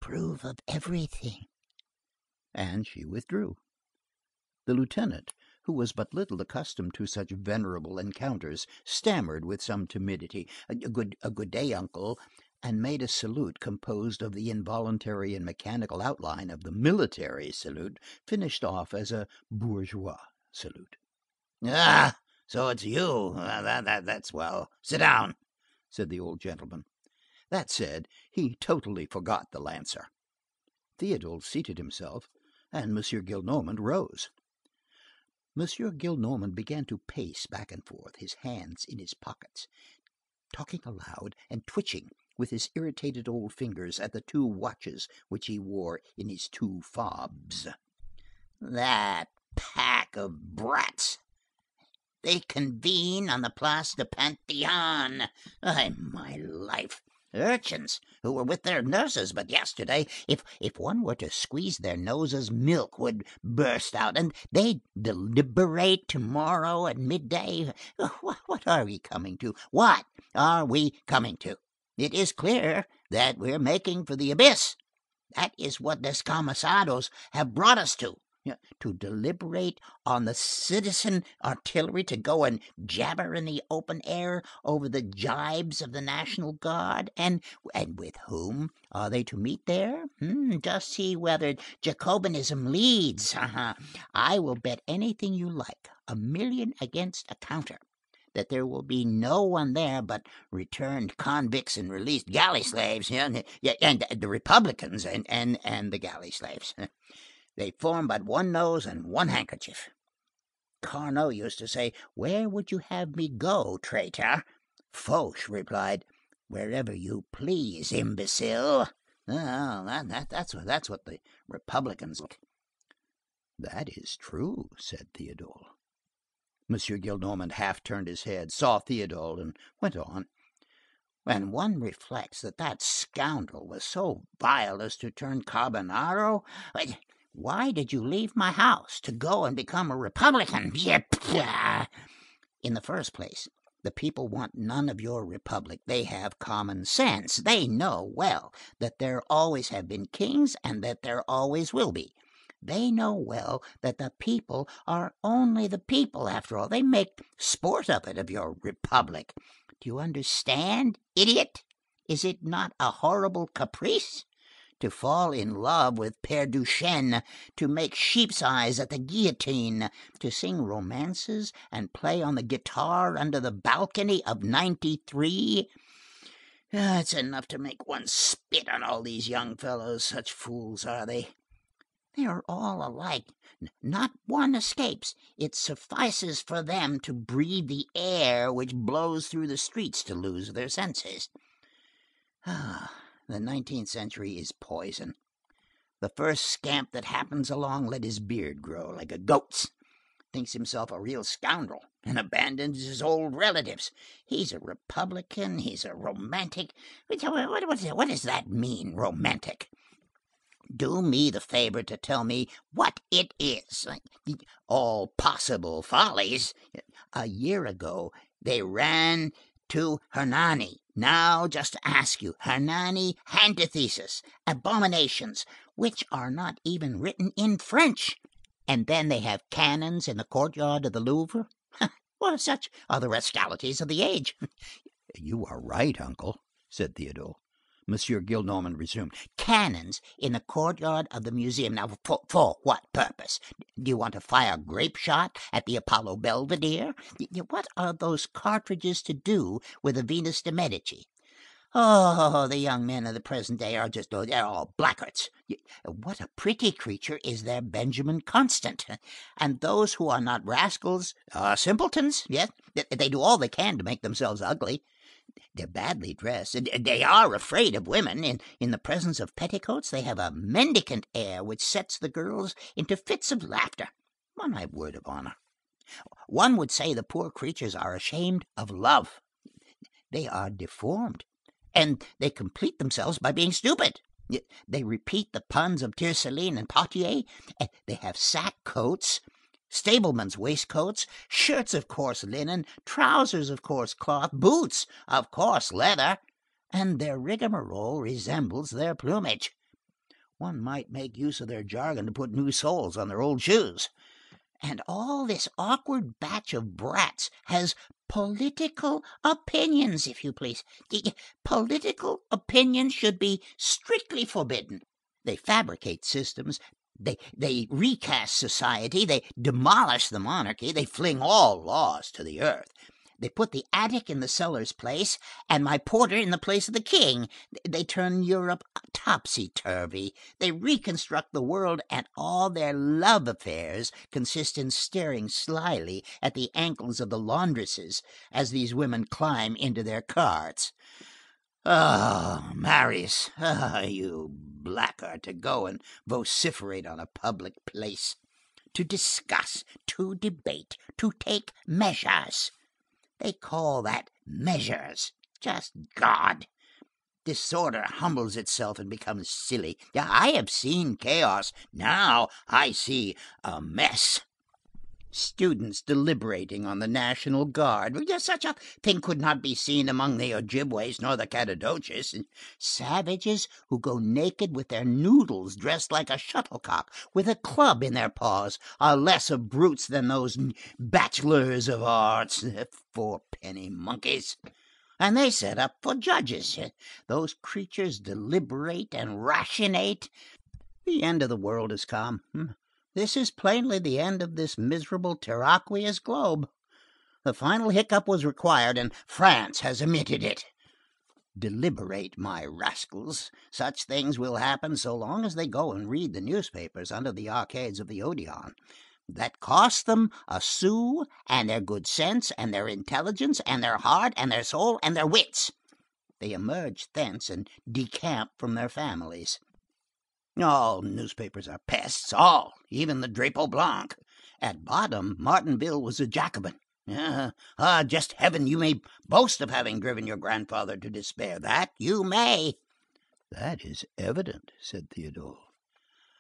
approve of everything." And she withdrew. The lieutenant, who was but little accustomed to such venerable encounters, stammered with some timidity, "Good day, uncle," and made a salute composed of the involuntary and mechanical outline of the military salute, finished off as a bourgeois salute. "Ah, so it's you. That's well. Sit down," said the old gentleman. That said, he totally forgot the lancer. Théodule seated himself, and M. Gillenormand rose. M. Gillenormand began to pace back and forth, his hands in his pockets, talking aloud and twitching with his irritated old fingers at the two watches which he wore in his two fobs. "That pack of brats! They convene on the Place du Panthéon. My life! Urchins who were with their nurses but yesterday. If one were to squeeze their noses, milk would burst out. And they deliberate tomorrow at midday. What are we coming to? What are we coming to? It is clear that we're making for the abyss. That is what descamisados have brought us to. To deliberate on the citizen artillery, to go and jabber in the open air over the gibes of the National Guard, and with whom are they to meet there? Just see whether Jacobinism leads. I will bet anything you like, 1,000,000 against a counter, that there will be no one there but returned convicts and released galley slaves, and the Republicans and the galley slaves. They form but one nose and one handkerchief. Carnot used to say, 'Where would you have me go, traitor?' Foch replied, 'Wherever you please, imbecile.' That's what the Republicans look." "That is true," said Théodule. M. Gillenormand half turned his head, saw Théodule, and went on. "When one reflects that scoundrel was so vile as to turn carbonaro. Why did you leave my house to go and become a Republican? In the first place, the people want none of your republic. They have common sense. They know well that there always have been kings and that there always will be. They know well that the people are only the people, after all. They make sport of it, of your republic. Do you understand, idiot? Is it not a horrible caprice? To fall in love with Père Duchesne, to make sheep's eyes at the guillotine, to sing romances and play on the guitar under the balcony of 93. It's enough to make one spit on all these young fellows, such fools are they. They are all alike, not one escapes. It suffices for them to breathe the air which blows through the streets to lose their senses. The 19th century is poison. The first scamp that happens along let his beard grow like a goat's, thinks himself a real scoundrel, and abandons his old relatives. He's a Republican, he's a romantic. What does that mean, romantic? Do me the favor to tell me what it is. All possible follies. A year ago they ran to Hernani. Now, just to ask you, Hernani antithesis, abominations, which are not even written in French. And then they have cannons in the courtyard of the Louvre. Well, such are the rascalities of the age. "You are right, uncle," said Théodule. M. Gillenormand resumed. "Cannons in the courtyard of the museum. Now, for what purpose? Do you want to fire grape shot at the Apollo Belvedere? What are those cartridges to do with the Venus de Medici? Oh, the young men of the present day are they're all blackguards. What a pretty creature is their Benjamin Constant. And those who are not rascals are simpletons. Yes, they do all they can to make themselves ugly. They're badly dressed. They are afraid of women. In the presence of petticoats, they have a mendicant air which sets the girls into fits of laughter. On my word of honor, one would say the poor creatures are ashamed of love. They are deformed, and they complete themselves by being stupid. They repeat the puns of Tiercelin and Potier. They have sack coats, stablemen's waistcoats, shirts of coarse linen, trousers of coarse cloth, boots of coarse leather, and their rigmarole resembles their plumage. One might make use of their jargon to put new soles on their old shoes. And all this awkward batch of brats has political opinions, if you please. Political opinions should be strictly forbidden. They fabricate systems. They recast society. They demolish the monarchy. They fling all laws to the earth. They put the attic in the cellar's place, and my porter in the place of the king. They turn Europe topsy-turvy. They reconstruct the world, and all their love affairs consist in staring slyly at the ankles of the laundresses as these women climb into their carts. Oh, Marius, you blackguard, to go and vociferate on a public place, to discuss, to debate, to take measures. They call that measures. Just God! Disorder humbles itself and becomes silly. I have seen chaos. Now I see a mess. Students deliberating on the National Guard. Such a thing could not be seen among the Ojibways nor the Cadadoches. Savages who go naked with their noodles dressed like a shuttlecock, with a club in their paws, are less of brutes than those bachelors of arts, four-penny monkeys. And they set up for judges. Those creatures deliberate and rationate. The end of the world has come. This is plainly the end of this miserable terraqueous globe. The final hiccup was required, and France has omitted it. Deliberate, my rascals. Such things will happen so long as they go and read the newspapers under the arcades of the Odeon. That cost them a sou, and their good sense, and their intelligence, and their heart, and their soul, and their wits. They emerge thence and decamp from their families. All newspapers are pests, all, even the Drapeau Blanc. At bottom, Martinville was a Jacobin. Just heaven, you may boast of having driven your grandfather to despair. That you may. That is evident, said Théodule.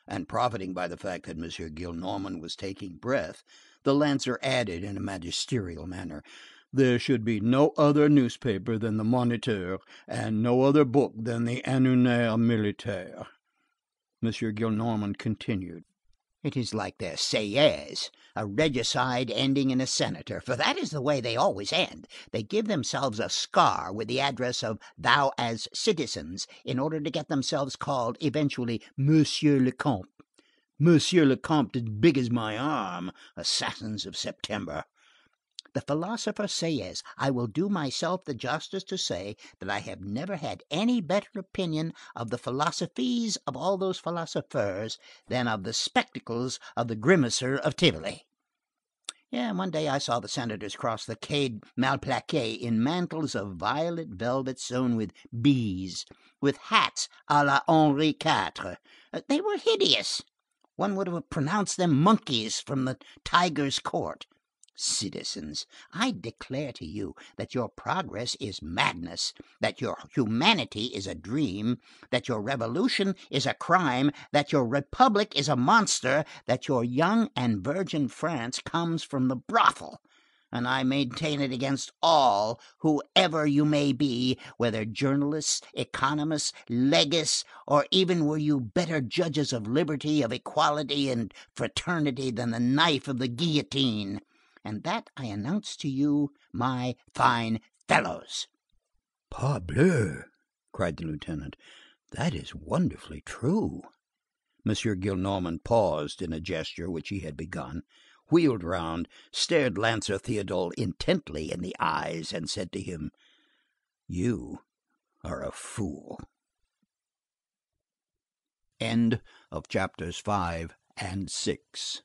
And profiting by the fact that M. Gillenormand was taking breath, the lancer added in a magisterial manner, there should be no other newspaper than the Moniteur, and no other book than the Annuaire Militaire. M. Gillenormand continued, it is like their Sieyès, a regicide ending in a senator, for that is the way they always end. They give themselves a scar with the address of thou as citizens, in order to get themselves called eventually Monsieur le Comte. Monsieur le Comte as big as my arm, assassins of September. The philosopher Sieyès, I will do myself the justice to say that I have never had any better opinion of the philosophies of all those philosophers than of the spectacles of the grimacer of Tivoli. One day I saw the senators cross the Quai Malplaquet in mantles of violet velvet sewn with bees, with hats à la Henri IV. They were hideous. One would have pronounced them monkeys from the tiger's court. Citizens, I declare to you that your progress is madness, that your humanity is a dream, that your revolution is a crime, that your republic is a monster, that your young and virgin France comes from the brothel. And I maintain it against all, whoever you may be, whether journalists, economists, legists, or even were you better judges of liberty, of equality, and fraternity than the knife of the guillotine. And that I announce to you, my fine fellows. Parbleu, cried the lieutenant, that is wonderfully true. M. Gillenormand paused in a gesture which he had begun, wheeled round, stared Lancer Théodule intently in the eyes, and said to him, you are a fool. End of chapters 5 and 6.